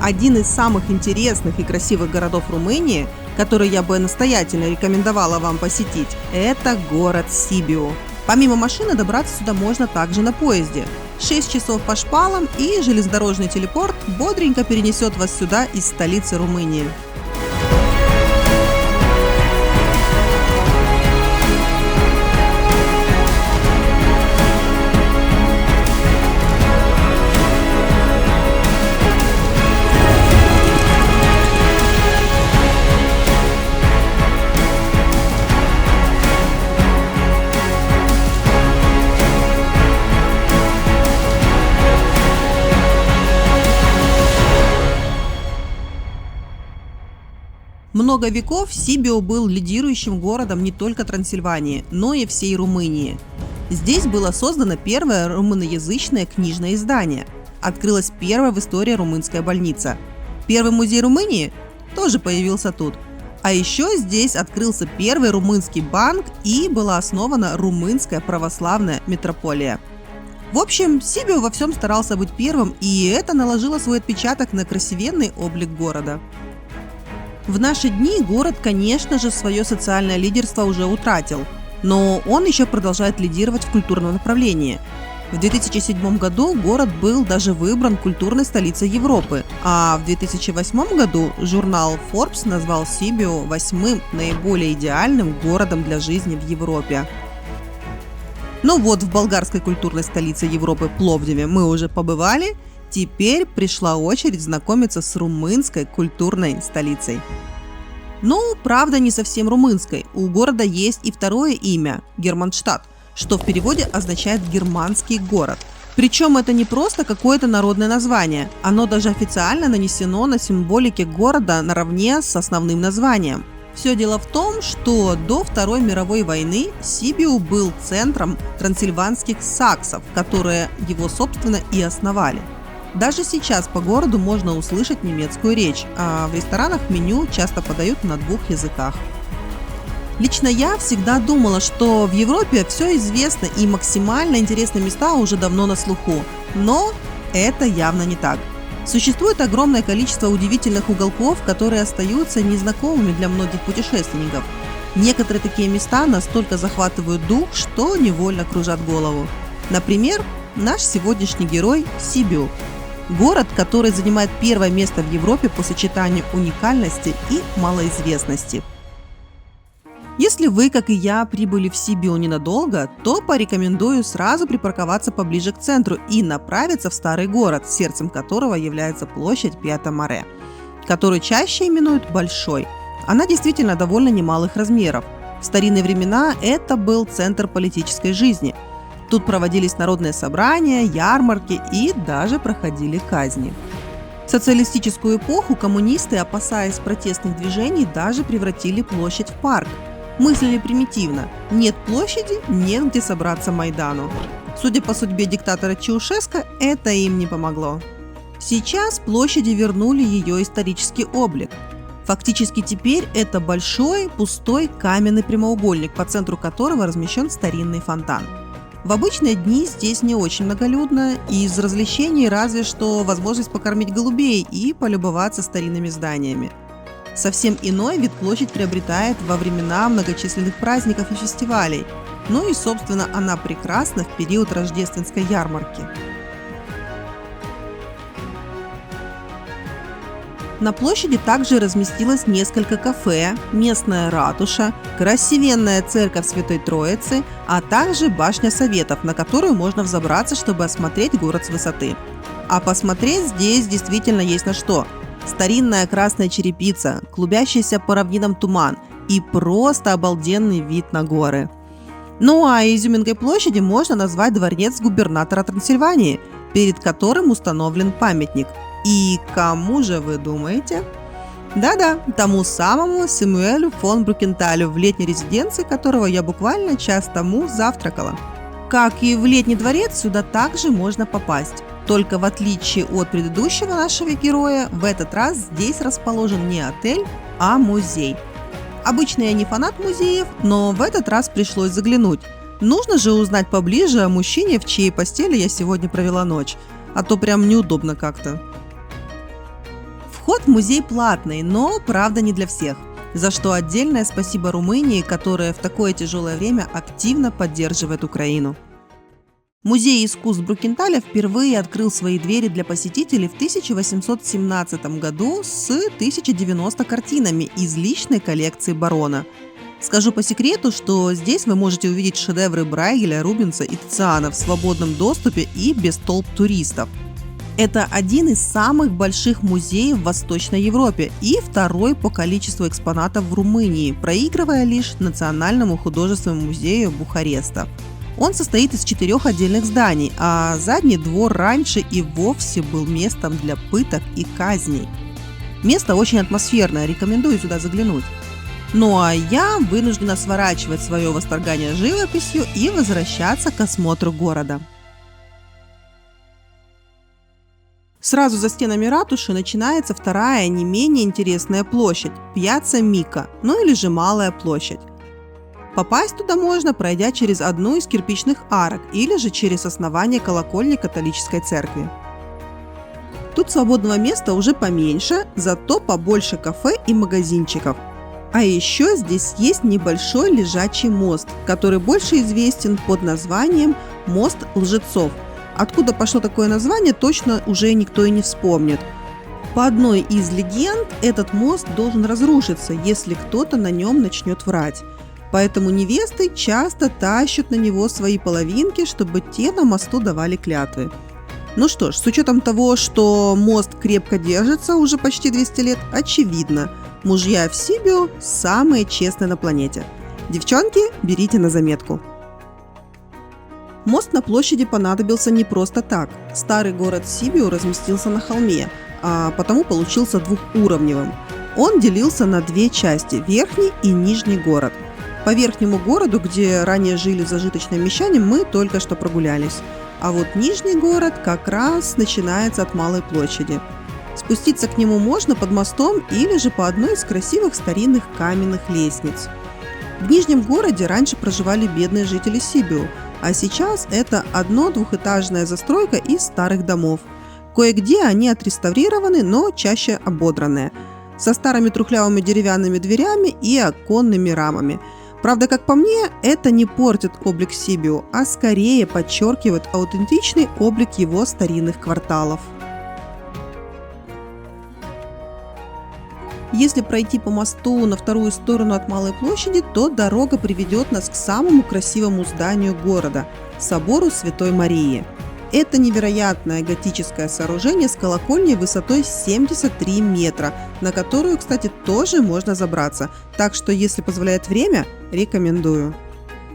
Один из самых интересных и красивых городов Румынии, который я бы настоятельно рекомендовала вам посетить, это город Сибиу. Помимо машины добраться сюда можно также на поезде. 6 часов по шпалам, и железнодорожный телепорт бодренько перенесет вас сюда из столицы Румынии. Много веков Сибиу был лидирующим городом не только Трансильвании, но и всей Румынии. Здесь было создано первое румыноязычное книжное издание. Открылась первая в истории румынская больница. Первый музей Румынии тоже появился тут. А еще здесь открылся первый румынский банк и была основана румынская православная митрополия. В общем, Сибиу во всем старался быть первым, и это наложило свой отпечаток на красивенный облик города. В наши дни город, конечно же, свое социальное лидерство уже утратил, но он еще продолжает лидировать в культурном направлении. В 2007 году город был даже выбран культурной столицей Европы, а в 2008 году журнал Forbes назвал Сибиу 8-м наиболее идеальным городом для жизни в Европе. Ну вот, в болгарской культурной столице Европы Пловдиве мы уже побывали. Теперь пришла очередь знакомиться с румынской культурной столицей. Ну, правда, не совсем румынской. У города есть и второе имя – Германштадт, что в переводе означает «германский город». Причем это не просто какое-то народное название, оно даже официально нанесено на символике города наравне с основным названием. Все дело в том, что до Второй мировой войны Сибиу был центром трансильванских саксов, которые его, собственно, и основали. Даже сейчас по городу можно услышать немецкую речь, а в ресторанах меню часто подают на 2 языках. Лично я всегда думала, что в Европе все известно и максимально интересные места уже давно на слуху, но это явно не так. Существует огромное количество удивительных уголков, которые остаются незнакомыми для многих путешественников. Некоторые такие места настолько захватывают дух, что невольно кружат голову. Например, наш сегодняшний герой Сибиу. Город, который занимает первое место в Европе по сочетанию уникальности и малоизвестности. Если вы, как и я, прибыли в Сибиу ненадолго, то порекомендую сразу припарковаться поближе к центру и направиться в старый город, сердцем которого является площадь Пиата Маре, которую чаще именуют Большой. Она действительно довольно немалых размеров. В старинные времена это был центр политической жизни. Тут проводились народные собрания, ярмарки и даже проходили казни. В социалистическую эпоху коммунисты, опасаясь протестных движений, даже превратили площадь в парк. Мыслили примитивно – нет площади, нет где собраться Майдану. Судя по судьбе диктатора Чаушеско, это им не помогло. Сейчас площади вернули ее исторический облик. Фактически теперь это большой, пустой каменный прямоугольник, по центру которого размещен старинный фонтан. В обычные дни здесь не очень многолюдно, и из развлечений разве что возможность покормить голубей и полюбоваться старинными зданиями. Совсем иной вид площадь приобретает во времена многочисленных праздников и фестивалей. Ну и, собственно, она прекрасна в период рождественской ярмарки. На площади также разместилось несколько кафе, местная ратуша, красивенная церковь Святой Троицы, а также башня Советов, на которую можно взобраться, чтобы осмотреть город с высоты. А посмотреть здесь действительно есть на что. Старинная красная черепица, клубящийся по равнинам туман и просто обалденный вид на горы. Ну а изюминкой площади можно назвать дворец губернатора Трансильвании, перед которым установлен памятник. И кому же вы думаете? Да-да, тому самому Сэмюэлю фон Брукенталю, в летней резиденции которого я буквально час тому завтракала. Как и в летний дворец, сюда также можно попасть. Только в отличие от предыдущего нашего героя, в этот раз здесь расположен не отель, а музей. Обычно я не фанат музеев, но в этот раз пришлось заглянуть. Нужно же узнать поближе о мужчине, в чьей постели я сегодня провела ночь, а то прям неудобно как-то. Вход в музей платный, но, правда, не для всех. За что отдельное спасибо Румынии, которая в такое тяжелое время активно поддерживает Украину. Музей искусств Брукенталя впервые открыл свои двери для посетителей в 1817 году с 1090 картинами из личной коллекции барона. Скажу по секрету, что здесь вы можете увидеть шедевры Брайгеля, Рубенса и Тициана в свободном доступе и без толп туристов. Это один из самых больших музеев в Восточной Европе и второй по количеству экспонатов в Румынии, проигрывая лишь Национальному художественному музею Бухареста. Он состоит из 4 отдельных зданий, а задний двор раньше и вовсе был местом для пыток и казней. Место очень атмосферное, рекомендую сюда заглянуть. Ну а я вынуждена сворачивать свое восторгание живописью и возвращаться к осмотру города. Сразу за стенами ратуши начинается вторая, не менее интересная площадь – Пьяцца Мика, ну или же Малая площадь. Попасть туда можно, пройдя через одну из кирпичных арок или же через основание колокольни католической церкви. Тут свободного места уже поменьше, зато побольше кафе и магазинчиков. А еще здесь есть небольшой лежачий мост, который больше известен под названием «Мост лжецов». Откуда пошло такое название, точно уже никто и не вспомнит. По одной из легенд, этот мост должен разрушиться, если кто-то на нем начнет врать. Поэтому невесты часто тащат на него свои половинки, чтобы те на мосту давали клятвы. Ну что ж, с учетом того, что мост крепко держится уже почти 200 лет, очевидно, мужья в Сибиу самые честные на планете. Девчонки, берите на заметку. Мост на площади понадобился не просто так. Старый город Сибиу разместился на холме, а потому получился двухуровневым. Он делился на две части – верхний и нижний город. По верхнему городу, где ранее жили зажиточные мещане, мы только что прогулялись. А вот нижний город как раз начинается от Малой площади. Спуститься к нему можно под мостом или же по одной из красивых старинных каменных лестниц. В нижнем городе раньше проживали бедные жители Сибиу, а сейчас это одно-двухэтажная застройка из старых домов. Кое-где они отреставрированы, но чаще ободранные, со старыми трухлявыми деревянными дверями и оконными рамами. Правда, как по мне, это не портит облик Сибиу, а скорее подчеркивает аутентичный облик его старинных кварталов. Если пройти по мосту на вторую сторону от Малой площади, то дорога приведет нас к самому красивому зданию города – собору Святой Марии. Это невероятное готическое сооружение с колокольней высотой 73 метра, на которую, кстати, тоже можно забраться, так что, если позволяет время, рекомендую.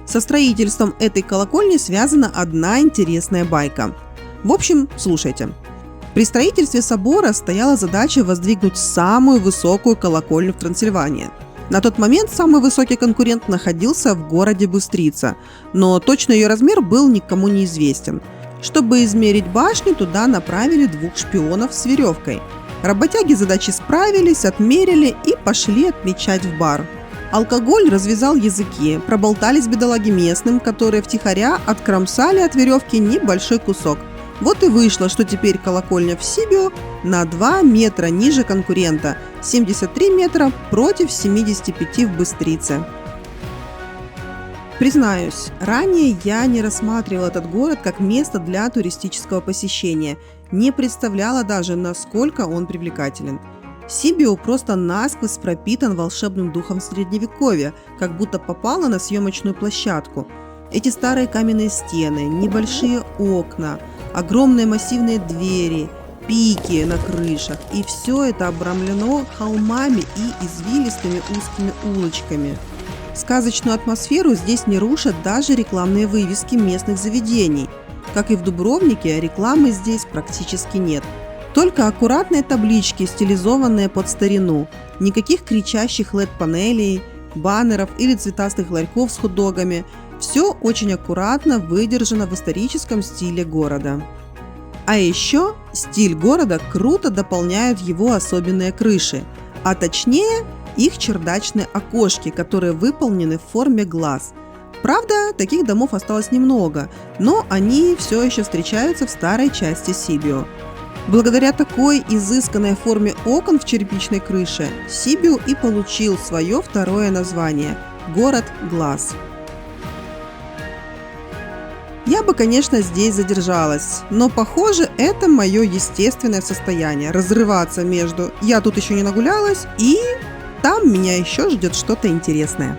Со строительством этой колокольни связана одна интересная байка. В общем, слушайте. При строительстве собора стояла задача воздвигнуть самую высокую колокольню в Трансильвании. На тот момент самый высокий конкурент находился в городе Быстрица, но точно ее размер был никому неизвестен. Чтобы измерить башню, туда направили 2 шпионов с веревкой. Работяги задачи справились, отмерили и пошли отмечать в бар. Алкоголь развязал языки, проболтались бедолаги местным, которые втихаря откромсали от веревки небольшой кусок. Вот и вышло, что теперь колокольня в Сибиу на 2 метра ниже конкурента, 73 метра против 75 в Быстрице. Признаюсь, ранее я не рассматривала этот город как место для туристического посещения, не представляла даже, насколько он привлекателен. Сибиу просто насквозь пропитан волшебным духом Средневековья, как будто попала на съемочную площадку. Эти старые каменные стены, небольшие окна, огромные массивные двери, пики на крышах, и все это обрамлено холмами и извилистыми узкими улочками. Сказочную атмосферу здесь не рушат даже рекламные вывески местных заведений. Как и в Дубровнике, рекламы здесь практически нет. Только аккуратные таблички, стилизованные под старину. Никаких кричащих LED-панелей, баннеров или цветастых ларьков с хот-догами. Все очень аккуратно выдержано в историческом стиле города. А еще стиль города круто дополняют его особенные крыши, а точнее их чердачные окошки, которые выполнены в форме глаз. Правда, таких домов осталось немного, но они все еще встречаются в старой части Сибиу. Благодаря такой изысканной форме окон в черепичной крыше Сибиу и получил свое второе название – город глаз. Я бы, конечно, здесь задержалась, но, похоже, это мое естественное состояние – разрываться между «я тут еще не нагулялась» и «там меня еще ждет что-то интересное».